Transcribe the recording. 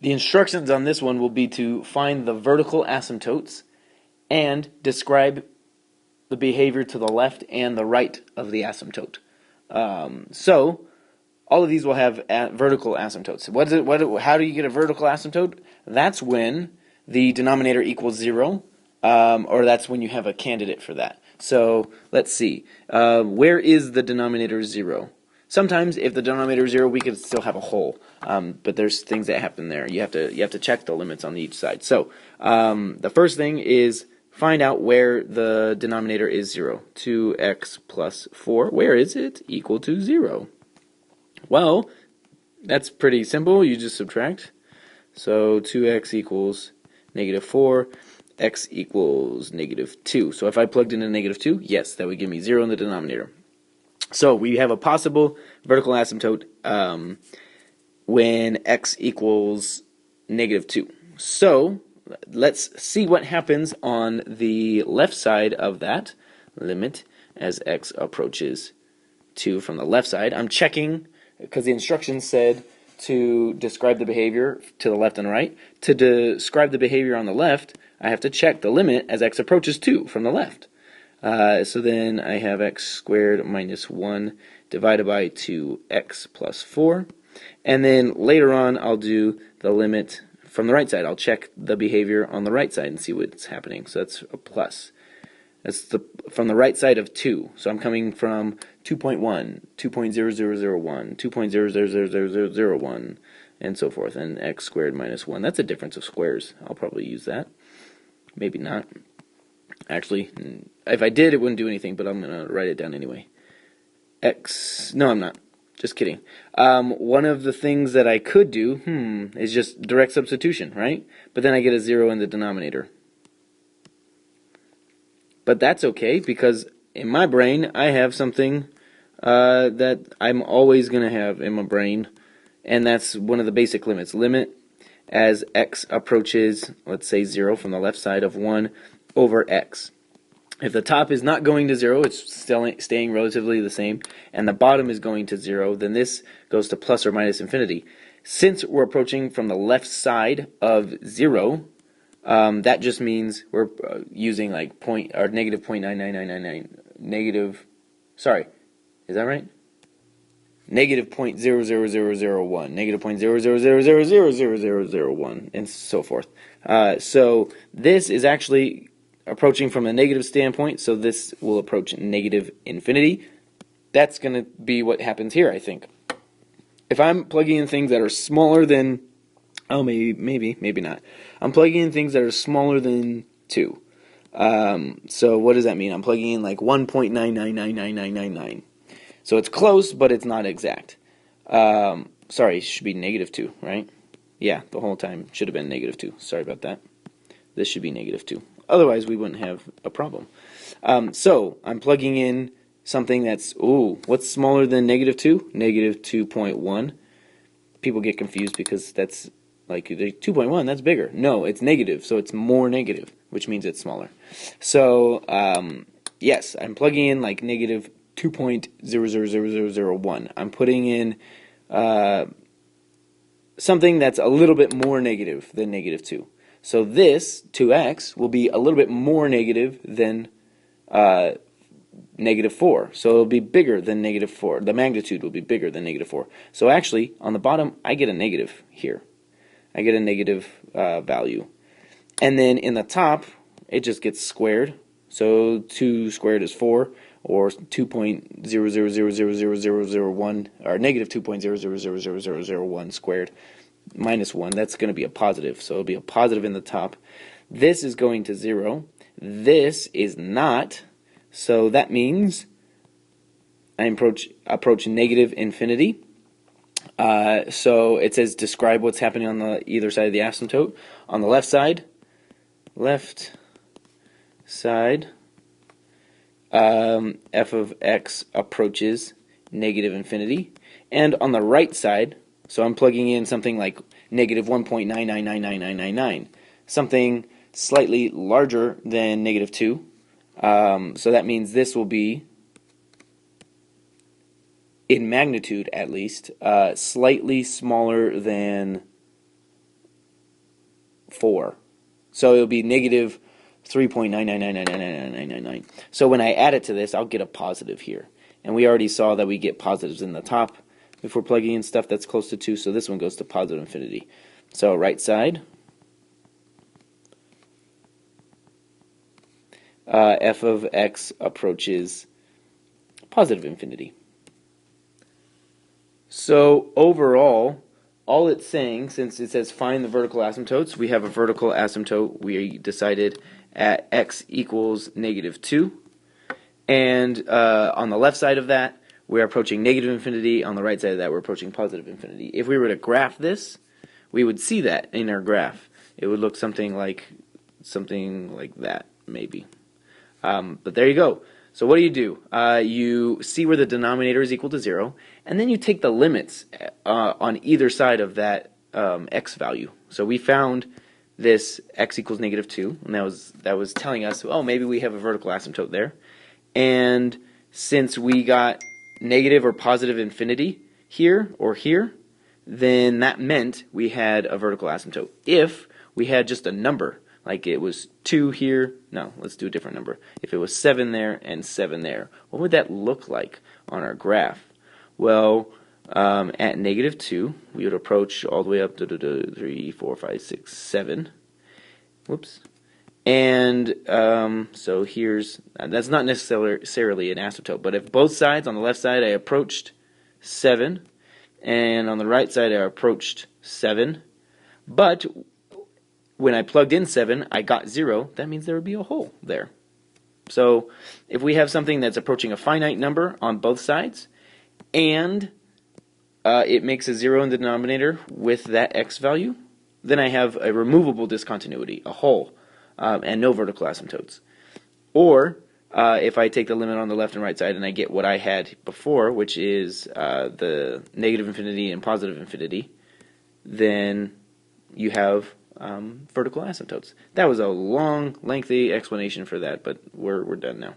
The instructions on this one will be to find the vertical asymptotes and describe the behavior to the left and the right of the asymptote. So all of these will have vertical asymptotes. How do you get a vertical asymptote? That's when the denominator equals 0, or that's when you have a candidate for that. So let's see. Where is the denominator 0? Sometimes if the denominator is 0, we could still have a whole, but there's things that happen there. You have to check the limits on each side. So the first thing is find out where the denominator is 0. 2x plus 4. Where is it? Equal to 0. Well, that's pretty simple. You just subtract. So 2x equals negative 4. X equals negative 2. So if I plugged in a negative 2, yes, that would give me 0 in the denominator. So we have a possible vertical asymptote when x equals negative 2. So let's see what happens on the left side of that limit as x approaches 2 from the left side. I'm checking because the instructions said to describe the behavior to the left and right. To describe the behavior on the left, I have to check the limit as x approaches 2 from the left. So then I have x squared minus 1 divided by 2x plus 4. And then later on I'll do the limit from the right side. I'll check the behavior on the right side and see what's happening. So that's a plus. That's from the right side of 2. So I'm coming from 2.1, 2.0001, 2.000001, and so forth. And x squared minus 1. That's a difference of squares. I'll probably use that. Maybe not. Actually, if I did, it wouldn't do anything, but I'm going to write it down anyway. No, I'm not. Just kidding. One of the things that I could do, is just direct substitution, right? But then I get a 0 in the denominator. But that's okay, because in my brain, I have something that I'm always going to have in my brain, and that's one of the basic limits. Limit as x approaches, let's say 0 from the left side of 1 over x. If the top is not going to 0, it's still staying relatively the same, and the bottom is going to 0, then this goes to plus or minus infinity. Since we're approaching from the left side of 0, that just means we're using like negative 0.99999, is that right? Negative 0.000001, negative 0.00000001, and so forth. So this is actually approaching from a negative standpoint, so this will approach negative infinity. That's going to be what happens here, I think. If I'm plugging in things that are smaller than, maybe not. I'm plugging in things that are smaller than 2. So what does that mean? I'm plugging in like 1.9999999. So it's close, but it's not exact. Sorry, it should be negative 2, right? Yeah, the whole time should have been negative 2. Sorry about that. This should be negative 2. Otherwise, we wouldn't have a problem. So I'm plugging in something that's, what's smaller than negative 2? Negative 2.1. People get confused because that's like 2.1, that's bigger. No, it's negative, so it's more negative, which means it's smaller. So, yes, I'm plugging in like negative 2.000001. I'm putting in something that's a little bit more negative than negative 2. So this, 2x, will be a little bit more negative than negative 4. So it'll be bigger than negative 4. The magnitude will be bigger than negative 4. So actually, on the bottom, I get a negative here. I get a negative value. And then in the top, it just gets squared. So 2 squared is 4, or 2.00000001, or negative 2.000001 squared. Minus 1, that's going to be a positive, so it'll be a positive in the top. This is going to 0. This is not, so that means I approach negative infinity. So it says describe what's happening on the either side of the asymptote. On the left side, f of x approaches negative infinity. And on the right side, so I'm plugging in something like negative 1.9999999, something slightly larger than negative 2. So that means this will be, in magnitude at least, slightly smaller than 4. So it'll be negative 3.999999999. So when I add it to this, I'll get a positive here. And we already saw that we get positives in the top if we're plugging in stuff that's close to 2, so this one goes to positive infinity. So right side, f of x approaches positive infinity. So overall, all it's saying, since it says find the vertical asymptotes, we have a vertical asymptote we decided at x equals negative 2. And on the left side of that, we're approaching negative infinity. On the right side of that, we're approaching positive infinity. If we were to graph this, we would see that in our graph. It would look something like that, maybe. But there you go. So what do? You see where the denominator is equal to 0, and then you take the limits on either side of that x value. So we found this x equals negative 2, and that was telling us, oh, maybe we have a vertical asymptote there. And since we got negative or positive infinity here or here, then that meant we had a vertical asymptote. If we had just a number, like it was 2 here, no, let's do a different number. If it was 7 there and 7 there, what would that look like on our graph? Well, at negative 2, we would approach all the way up to 3, 4, 5, 6, 7. Whoops. And so here's, that's not necessarily an asymptote, but if both sides, on the left side I approached 7, and on the right side I approached 7, but when I plugged in 7, I got 0, that means there would be a hole there. So if we have something that's approaching a finite number on both sides, and it makes a 0 in the denominator with that x value, then I have a removable discontinuity, a hole. And no vertical asymptotes. Or if I take the limit on the left and right side and I get what I had before, which is the negative infinity and positive infinity, then you have vertical asymptotes. That was a long, lengthy explanation for that, but we're done now.